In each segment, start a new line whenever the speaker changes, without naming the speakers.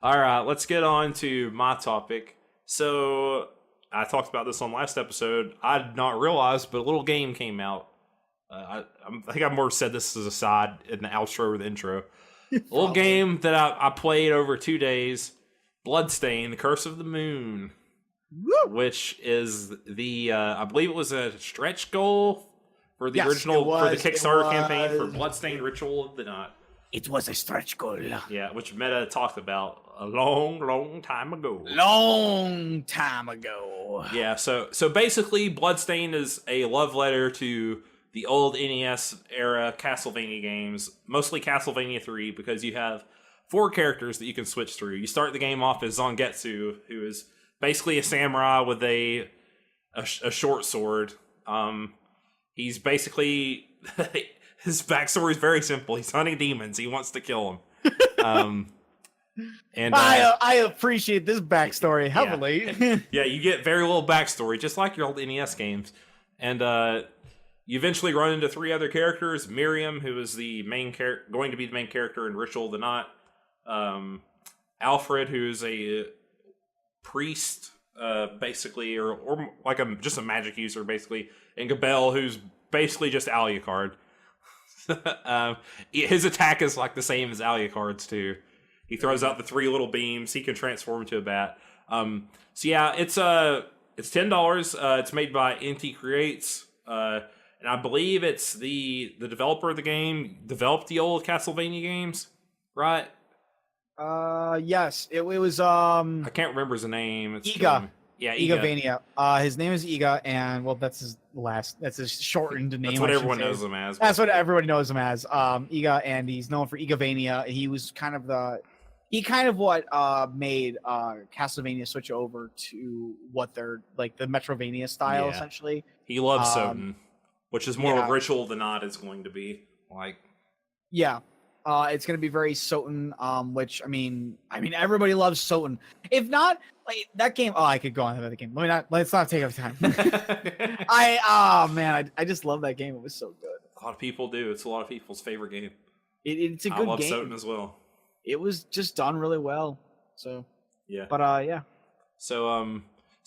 All right, let's get on to my topic. So, I talked about this on last episode. I did not realize, but a little game came out. I think I've more said this as a side in the outro or the intro. A little game that I played over 2 days. Bloodstained, The Curse of the Moon.
Woo!
Which is the, I believe it was a stretch goal for the original, for the Kickstarter campaign for Bloodstained Ritual of the Night.
It was a stretch goal.
Yeah, which Meta talked about a long time ago.
Long time ago.
Yeah, so basically, Bloodstained is a love letter to the old NES era Castlevania games, mostly Castlevania III, because you have 4 characters that you can switch through. You start the game off as Zangetsu, who is basically a samurai with a short sword. He's basically his backstory is very simple. He's hunting demons. He wants to kill them. And
I appreciate this backstory heavily.
Yeah, you get very little backstory, just like your old NES games. And you eventually run into 3 other characters: Miriam, who is the going to be the main character in Ritual of the Night; Alfred, who is a priest, basically, or like just a magic user, basically; and Gabel, who's basically just Alucard. His attack is like the same as Alucard's too. He throws out the 3 little beams. He can transform into a bat. So yeah, it's $10. It's made by NT Creates, and I believe it's the developer of the game developed the old Castlevania games, right?
Yes, it was
I can't remember his name. It's
Iga.
Yeah, Iga.
Igavania. His name is Iga, and well, that's his shortened name.
That's what everyone knows him as.
That's what everybody knows him as. Iga, and he's known for Igavania. He was kind of what made Castlevania switch over to what they're like, the Metrovania style, essentially.
He loves Soten, which is more of a Ritual than not is going to be like.
Yeah. It's going to be very Soten, which I mean, everybody loves Soten. If not, like that game. Oh, I could go on about the game. Let's not take up time. I just love that game. It was so good.
A lot of people do. It's a lot of people's favorite game.
It's a good game.
I love Soten as well.
It was just done really well. So
yeah.
But yeah.
So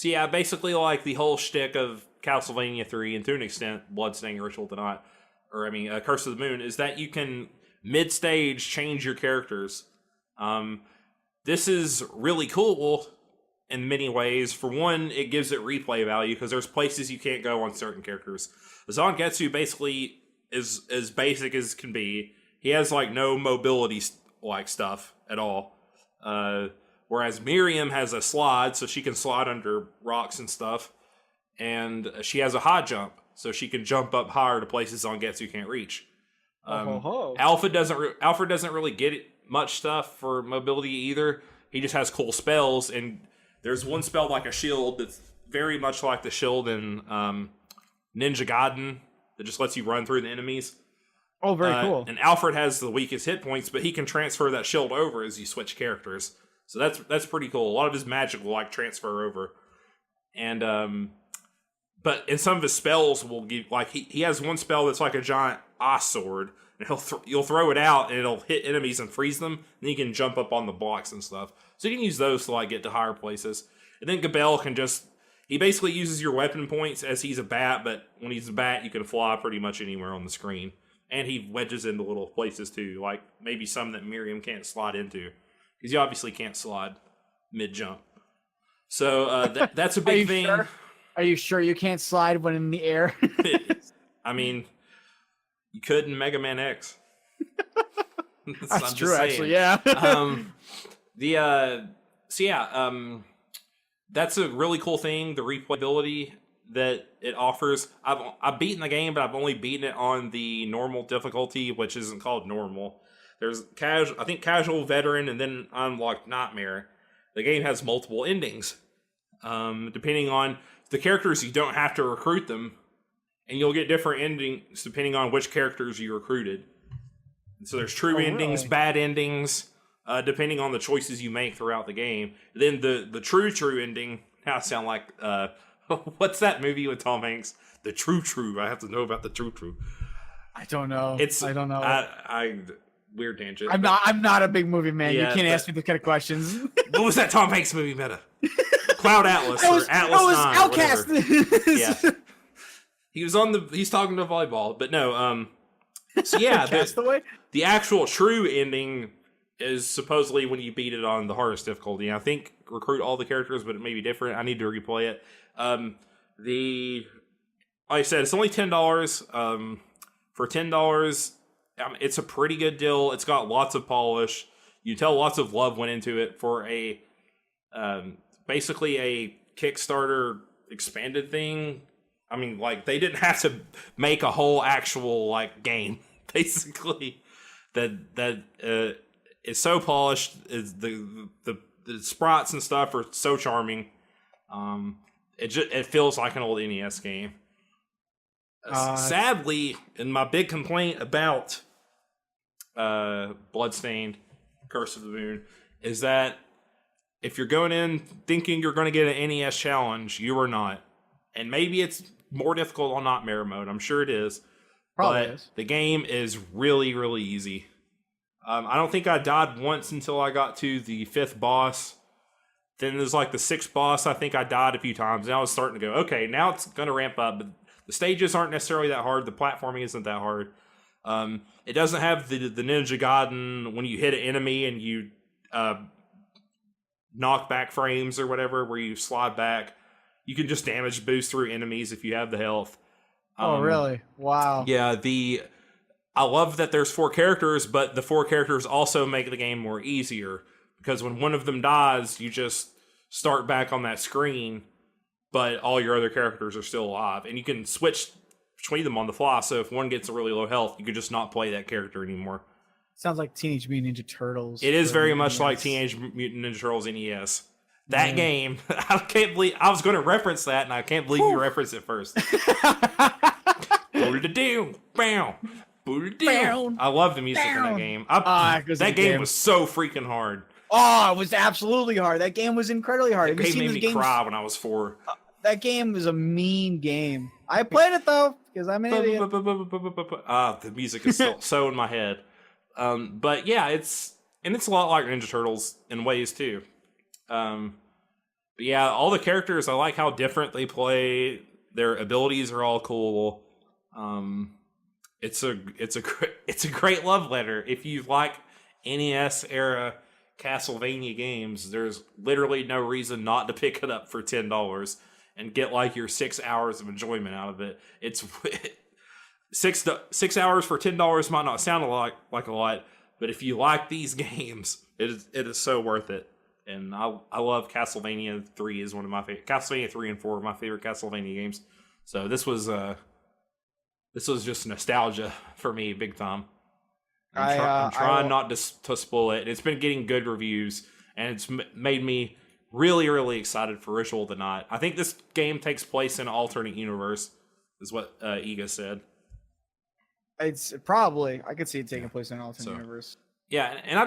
yeah, basically like the whole shtick of Castlevania 3, and to an extent Bloodstained Ritual of the Night, or Curse of the Moon, is that you can mid-stage change your characters. This is really cool in many ways. For one, it gives it replay value because there's places you can't go on certain characters. Zangetsu basically is as basic as can be. He has like no mobility like stuff at all. Whereas Miriam has a slide, so she can slide under rocks and stuff. And she has a high jump, so she can jump up higher to places Zangetsu can't reach. Alfred doesn't really get much stuff for mobility either. He just has cool spells, and there's one spell like a shield that's very much like the shield in Ninja Gaiden that just lets you run through the enemies.
Oh, very cool.
And Alfred has the weakest hit points, but he can transfer that shield over as you switch characters. So that's pretty cool. A lot of his magic will like transfer over. And but in some of his spells will give, like he has one spell that's like a giant ice sword, and you'll throw it out and it'll hit enemies and freeze them, and then you can jump up on the blocks and stuff. So you can use those to like get to higher places. And then Gabel he basically uses your weapon points as he's a bat, but when he's a bat you can fly pretty much anywhere on the screen. And he wedges into little places too, like maybe some that Miriam can't slide into, because you obviously can't slide mid-jump. So that's a big thing.
Sure? Are you sure you can't slide when in the air?
I mean, you could in Mega Man X.
That's true, actually, yeah.
That's a really cool thing, the replayability that it offers. I've beaten the game, but I've only beaten it on the normal difficulty, which isn't called normal. There's casual, veteran, and then unlocked nightmare. The game has multiple endings. Depending on the characters, you don't have to recruit them, and you'll get different endings depending on which characters you recruited. And so there's true endings, bad endings, depending on the choices you make throughout the game. Then the true ending. Now I sound like what's that movie with Tom Hanks? The True. I have to know about the True.
I don't know. I don't know.
weird tangent.
I'm not a big movie man.
Yeah,
you can't ask me the kind of questions.
What was that Tom Hanks movie meta? Cloud Atlas
It was
Atlas 9
Outcast.
or whatever. Yeah. He's talking to volleyball, but no, so yeah, the actual true ending is supposedly when you beat it on the hardest difficulty. I think recruit all the characters, but it may be different. I need to replay it. Like I said, it's only $10. For $10, it's a pretty good deal. It's got lots of polish. You tell lots of love went into it for a basically a Kickstarter expanded thing. I mean, like, they didn't have to make a whole actual like game. Basically, that is so polished. Is the sprites and stuff are so charming. It feels like an old NES game. Sadly, and my big complaint about Bloodstained, Curse of the Moon, is that if you're going in thinking you're going to get an NES challenge, you are not. And maybe it's more difficult on Nightmare mode. I'm sure it is.
Probably
but
is.
The game is really, really easy. I don't think I died once until I got to the 5th boss. Then there's like the 6th boss. I think I died a few times. And I was starting to go, okay, now it's going to ramp up. But the stages aren't necessarily that hard. The platforming isn't that hard. It doesn't have the Ninja Gaiden when you hit an enemy and you knock back frames or whatever, where you slide back. You can just damage boost through enemies if you have the health.
Oh, really? Wow.
Yeah, I love that there's 4 characters, but the 4 characters also make the game more easier. Because when one of them dies, you just start back on that screen, but all your other characters are still alive. And you can switch between them on the fly, so if one gets a really low health, you can just not play that character anymore.
Sounds like Teenage Mutant Ninja Turtles.
It is very much like Teenage Mutant Ninja Turtles NES. That game, I can't believe, I was going to reference that, and I can't believe you referenced it first. Boo-da-doo, bow, boo-da-doo. I love the music in that game. That game was so freaking hard.
Oh, it was absolutely hard. That game was incredibly hard.
It made me cry when I was 4.
That game was a mean game. I played it, though, because I'm an idiot.
The music is still so in my head. But yeah, it's a lot like Ninja Turtles in ways, too. But yeah, all the characters, I like how different they play. Their abilities are all cool. It's a great love letter. If you like NES era Castlevania games, there's literally no reason not to pick it up for $10 and get like your 6 hours of enjoyment out of it. It's 6 hours for $10 might not sound like a lot, but if you like these games, it is so worth it. And I love Castlevania 3 is one of my favorite. Castlevania 3 and 4 are my favorite Castlevania games. So this was just nostalgia for me, big time. I'm trying not to spoil it. It's been getting good reviews, and it's made me really, really excited for Ritual of the Night. I think this game takes place in an alternate universe, is what Iga said.
It's probably, I could see it taking place in an alternate universe.
Yeah, and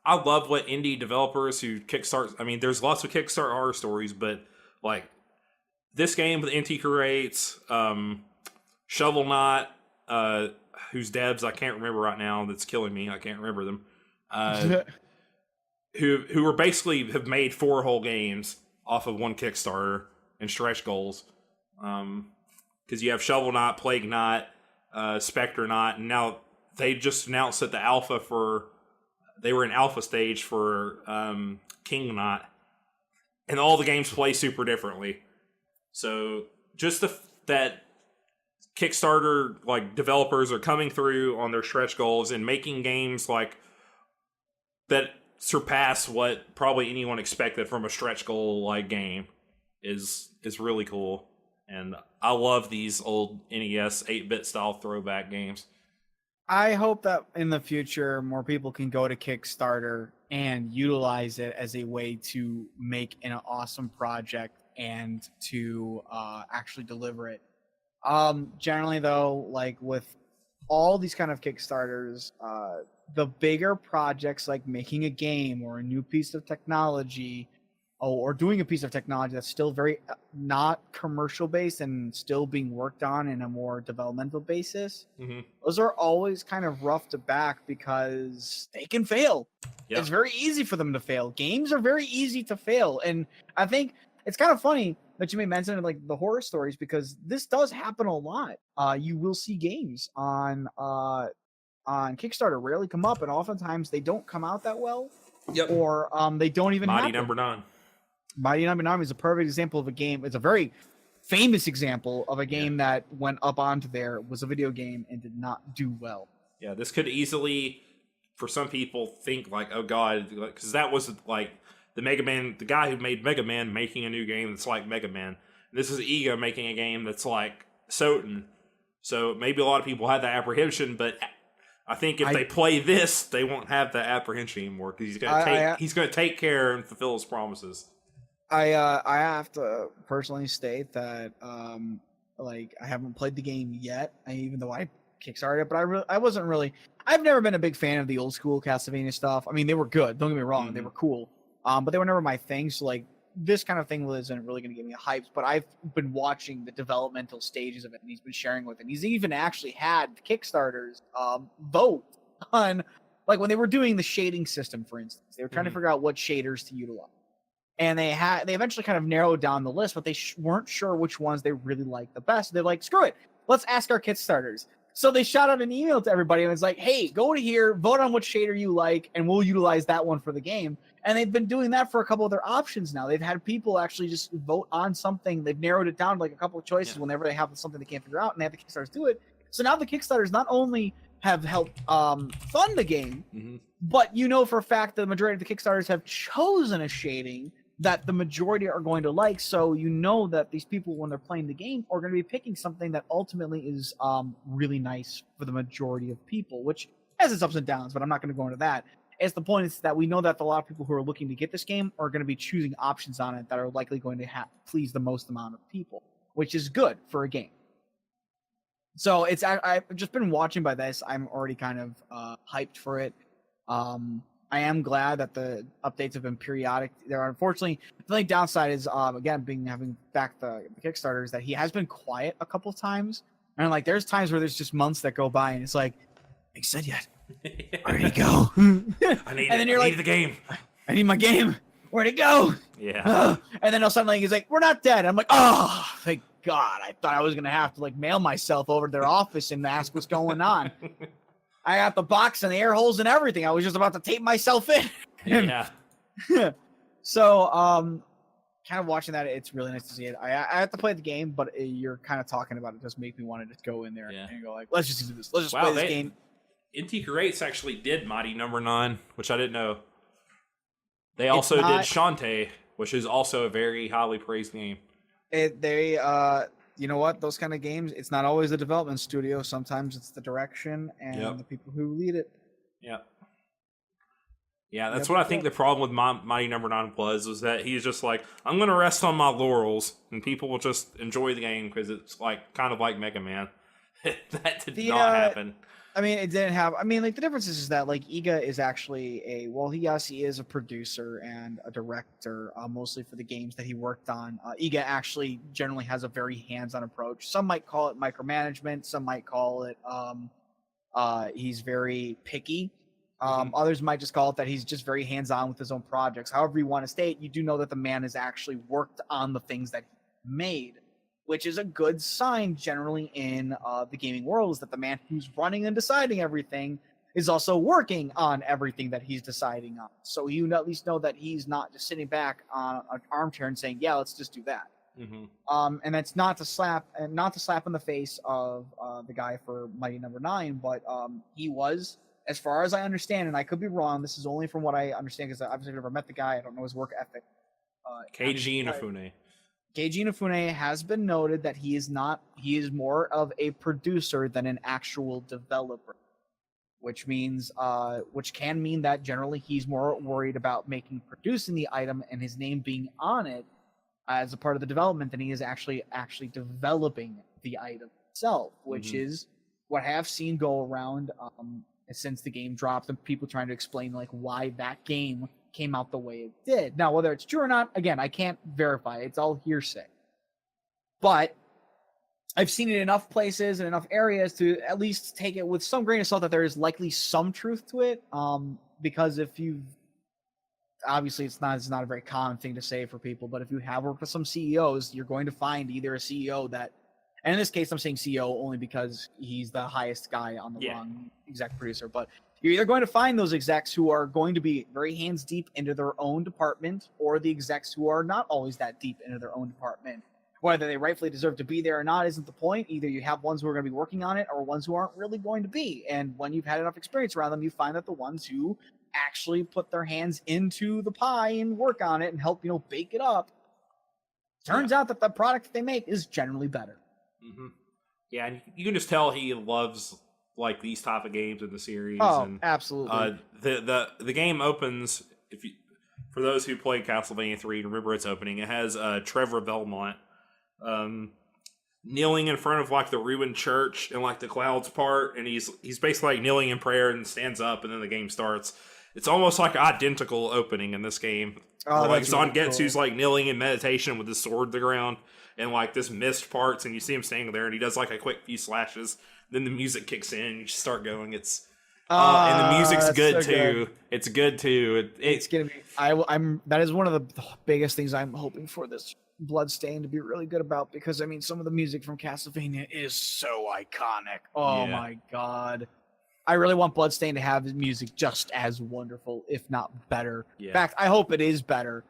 I love what indie developers who kickstart. I mean, there's lots of Kickstarter horror stories, but like this game with NT creates, Shovel Knight, whose devs I can't remember right now. That's killing me. I can't remember them. Who were basically have made 4 whole games off of one Kickstarter and stretch goals. Because you have Shovel Knight, Plague Knight, Spectre Knight, and now they just announced that they were in alpha stage for King Knight, and all the games play super differently. So just that Kickstarter like developers are coming through on their stretch goals and making games like that surpass what probably anyone expected from a stretch goal like game is really cool. And I love these old NES 8-bit style throwback games.
I hope that in the future more people can go to Kickstarter and utilize it as a way to make an awesome project and to actually deliver it. Generally though, like with all these kind of Kickstarters, the bigger projects like making a game or a new piece of technology or doing a piece of technology that's still very not commercial based and still being worked on in a more developmental basis, those are always kind of rough to back because they can fail. Yep. It's very easy for them to fail. Games are very easy to fail. And I think it's kind of funny that you may mention like the horror stories because this does happen a lot. You will see games on Kickstarter rarely come up, and oftentimes they don't come out that well. Yep. Or they don't even
Mighty Number 9.
Mighty Number 9 is a perfect example of a game. It's a very famous example of a game that went up onto there, was a video game, and did not do well.
Yeah, this could easily, for some people, think like, oh god, because that was like the Mega Man, the guy who made Mega Man making a new game that's like Mega Man. This is Iga making a game that's like Soten. So maybe a lot of people had that apprehension, but I think if they play this, they won't have that apprehension anymore because he's going to take care and fulfill his promises.
I have to personally state that like I haven't played the game yet, even though I kickstarted it, but I've never been a big fan of the old school Castlevania stuff. I mean, they were good. Don't get me wrong, they were cool, but they were never my thing. So like this kind of thing isn't really going to give me a hype. But I've been watching the developmental stages of it, and he's been sharing with it. He's even actually had Kickstarters vote on, like when they were doing the shading system, for instance, they were trying to figure out what shaders to utilize. And they eventually kind of narrowed down the list, but they weren't sure which ones they really liked the best. They're like, screw it, let's ask our Kickstarters. So they shot out an email to everybody and it's like, hey, go to here, vote on what shader you like, and we'll utilize that one for the game. And they've been doing that for a couple of their options now. They've had people actually just vote on something. They've narrowed it down to like a couple of choices whenever they have something they can't figure out, and they have the Kickstarters do it. So now the Kickstarters not only have helped fund the game, but you know for a fact that the majority of the Kickstarters have chosen a shading that the majority are going to like, so you know that these people, when they're playing the game, are going to be picking something that ultimately is really nice for the majority of people, which has its ups and downs, but I'm not going to go into that. As the point is that we know that a lot of people who are looking to get this game are going to be choosing options on it that are likely going to please the most amount of people, which is good for a game. So I've just been watching by this. I'm already kind of hyped for it. I am glad that the updates have been periodic. There are, unfortunately, the only downside is again having back the Kickstarters, that he has been quiet a couple times, and like there's times where there's just months that go by and it's like, he said yet? Where'd he go?
I need the game.
I need my game. Where'd it go?
Yeah.
And then suddenly he's like, we're not dead. I'm like, oh, thank God. I thought I was gonna have to like mail myself over to their office and ask what's going on. I got the box and the air holes and everything. I was just about to tape myself in.
Yeah.
So, kind of watching that, it's really nice to see it. I have to play the game, but you're kind of talking about it just make me want to just go in there and go like, let's just do this. Let's just play this game.
NT Creates actually did Mighty Number 9, which I didn't know. They also did Shantae, which is also a very highly praised game.
You know what? Those kind of games, it's not always the development studio. Sometimes it's the direction and the people who lead it.
Yeah. Yeah, that's what I think the problem with Mighty Number 9 was that he's just like, I'm going to rest on my laurels, and people will just enjoy the game because it's like kind of like Mega Man. That did not happen.
I mean, it didn't have. I mean, like the difference is that like Iga is actually he is a producer and a director, mostly for the games that he worked on. Iga actually generally has a very hands-on approach. Some might call it micromanagement. Some might call it he's very picky. Others might just call it that he's just very hands-on with his own projects. However you want to state, you do know that the man has actually worked on the things that he made, which is a good sign generally in the gaming world, is that the man who's running and deciding everything is also working on everything that he's deciding on. So you at least know that he's not just sitting back on an armchair and saying, yeah, let's just do that. And that's not to slap in the face of the guy for Mighty Number 9, but he was, as far as I understand, and I could be wrong, this is only from what I understand because I've never met the guy, I don't know his work ethic.
Keiji Inafune.
Keiji Inafune has been noted that he is more of a producer than an actual developer, which can mean that generally he's more worried about producing the item and his name being on it as a part of the development than he is actually developing the item itself, which is what I have seen go around since the game dropped, and people trying to explain like why that game came out the way it did. Now, whether it's true or not, again, I can't verify. It's all hearsay. But I've seen it in enough places and enough areas to at least take it with some grain of salt that there is likely some truth to it. Because if you've obviously it's not a very common thing to say for people, but if you have worked with some CEOs, you're going to find either a CEO that, and in this case, I'm saying CEO only because he's the highest guy on the rung, exec producer, but you're either going to find those execs who are going to be very hands deep into their own department, or the execs who are not always that deep into their own department. Whether they rightfully deserve to be there or not isn't the point. Either you have ones who are going to be working on it or ones who aren't really going to be. And when you've had enough experience around them, you find that the ones who actually put their hands into the pie and work on it and help, bake it up, turns out that the product that they make is generally better.
Mm-hmm. Yeah, and you can just tell he loves like these type of games in the series.
Oh,
and,
absolutely.
The game opens, for those who played Castlevania III, remember its opening, it has Trevor Belmont kneeling in front of like the ruined church and like the clouds part, and he's basically like kneeling in prayer and stands up, and then the game starts. It's almost like identical opening in this game.
Oh,
like
Zangetsu's
cool. Like kneeling in meditation with his sword to the ground, and like this mist parts, and you see him standing there, and he does like a quick few slashes. Then the music kicks in, and you just start going. It's and the music's good
so
too.
good.
It's good too.
It's gonna be. I'm. That is one of the biggest things I'm hoping for this Bloodstained to be really good about, because I mean some of the music from Castlevania is so iconic. Oh my god. I really want Bloodstained to have his music just as wonderful, if not better.
Yeah.
In fact, I hope it is better.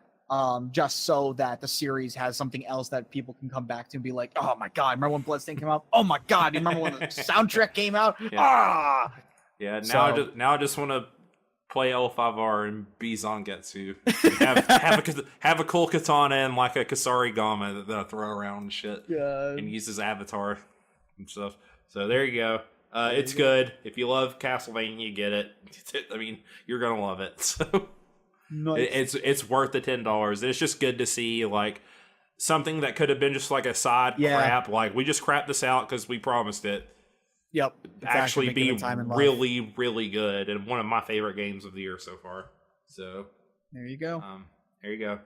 Just so that the series has something else that people can come back to and be like, oh my god, remember when Bloodstained came out? Oh my god, you remember when the soundtrack came out?
Yeah.
Ah!
Yeah, now I just want to play L5R and be Zangetsu. Have a cool katana and like a Kasari Gama that I throw around and shit.
God.
And use his avatar and stuff. So there you go. It's good. If you love Castlevania, you get it. I mean, you're gonna love it. So
Nice.
it's worth the $10. It's just good to see like something that could have been just like a side crap. Like we just crapped this out because we promised it.
Yep.
Actually be really, really good, and one of my favorite games of the year so far. So
there you go.
There you go.